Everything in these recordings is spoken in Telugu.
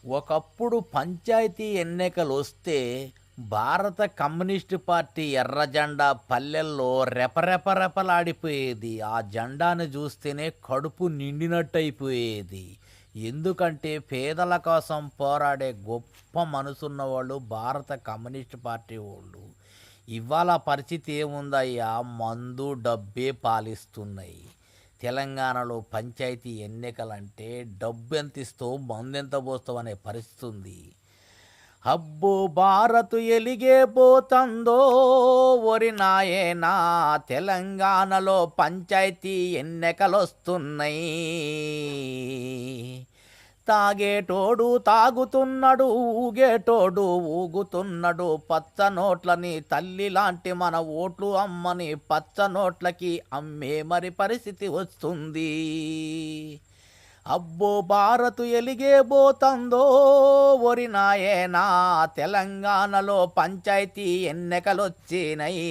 ఒకప్పుడు పంచాయతీ ఎన్నికలొస్తే భారత కమ్యూనిస్టు పార్టీ ఎర్ర జెండా పల్లెల్లో రెపరెపరెపలాడిపోయేది. ఆ జెండాను చూస్తేనే కడుపు నిండినట్టయిపోయేది. ఎందుకంటే పేదల కోసం పోరాడే గొప్ప మనసున్నవాళ్ళు భారత కమ్యూనిస్టు పార్టీ వాళ్ళు. ఇవాళ పరిస్థితి ఏముందయ్యా? మందు డబ్బే పాలిస్తున్నాయి. తెలంగాణలో పంచాయతీ ఎన్నికలంటే డబ్బెంత ఇస్తావు, మందెంత పోస్తావు అనే పరిస్థితి ఉంది. అబ్బో భారత్ ఎలిగే పోతందో ఒరి నాయనా, తెలంగాణలో పంచాయతీ ఎన్నికలొస్తున్నాయి. తాగేటోడు తాగుతున్నాడు, ఊగేటోడు ఊగుతున్నాడు. పచ్చ నోట్లని తల్లి లాంటి మన ఓట్లు అమ్మని పచ్చ నోట్లకి అమ్మే మరి పరిస్థితి వస్తుంది. అబ్బో భారత్ ఎలిగే పోతందో ఒరి నాయనా, తెలంగాణలో పంచాయతీ ఎన్నికలొచ్చినాయి.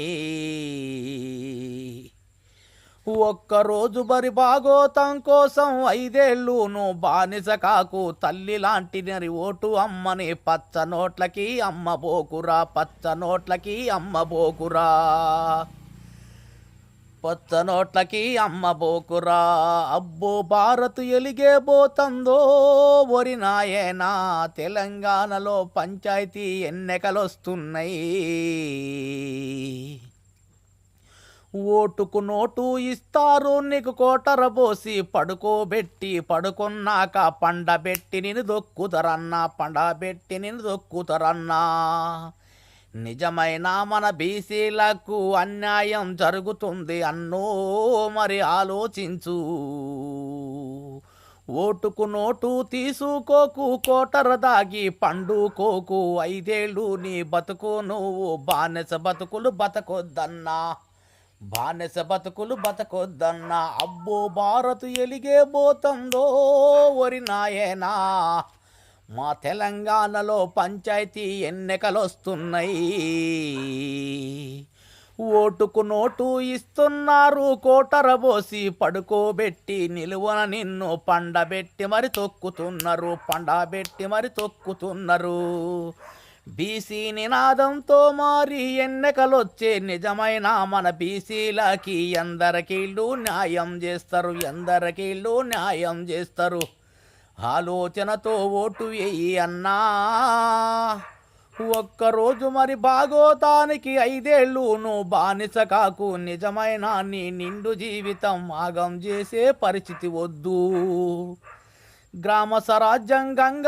ఒక్కరోజు బరి బాగోతం కోసం 5 ఏళ్ళు నువ్వు బానిస కాకు. తల్లి లాంటి నరి ఓటు అమ్మని పచ్చ నోట్లకి అమ్మబోకురా, పచ్చ నోట్లకి అమ్మబోకురా, పచ్చ నోట్లకి అమ్మబోకురా. అబ్బో భారత్ ఎలిగే పోతందో ఒరి నాయనా, తెలంగాణలో పంచాయతీ ఎన్నికలొస్తున్నాయి. ఓటుకు నోటు ఇస్తారు నీకు కోటరబోసి పడుకోబెట్టి, పడుకున్నాక పండబెట్టి నిన్ను దొక్కుతారన్నా, పండబెట్టి నిన్ను దొక్కుతారన్నా. నిజమైన మన బీసీలకు అన్యాయం జరుగుతుంది అన్నో మరి ఆలోచించు. ఓటుకు నోటు తీసుకోకు, కోటర దాగి పండుకోకు. 5 ఏళ్ళు నీ బతుకు నువ్వు బానిస బతుకులు బతకొద్దన్నా, బానిస బతుకులు బతకొద్దన్నా. అబ్బో భారత్ ఎలిగే పోతందో ఒరి నాయనా, మా తెలంగాణలో పంచాయతీ ఎన్నికలొస్తున్నాయి. ఓటుకు నోటు ఇస్తున్నారు కోటరబోసి పడుకోబెట్టి, నిలువన నిన్ను పండబెట్టి మరి తొక్కుతున్నారు, పండబెట్టి మరి తొక్కుతున్నారు. బీసీ నినాదంతో మారి ఎన్నికలొచ్చే నిజమైన మన బీసీలకి ఎందరికీళ్ళు న్యాయం చేస్తారు, ఎందరికీళ్ళు న్యాయం చేస్తారు. ఆలోచనతో ఓటు వేయి అన్నా. ఒక్కరోజు మరి బాగోతానికి 5 ఏళ్ళు నువ్వు బానిస కాకు. నిజమైన నీ నిండు జీవితం ఆగం చేసే పరిస్థితి వద్దు. గ్రామ స్వరాజ్యం గంగ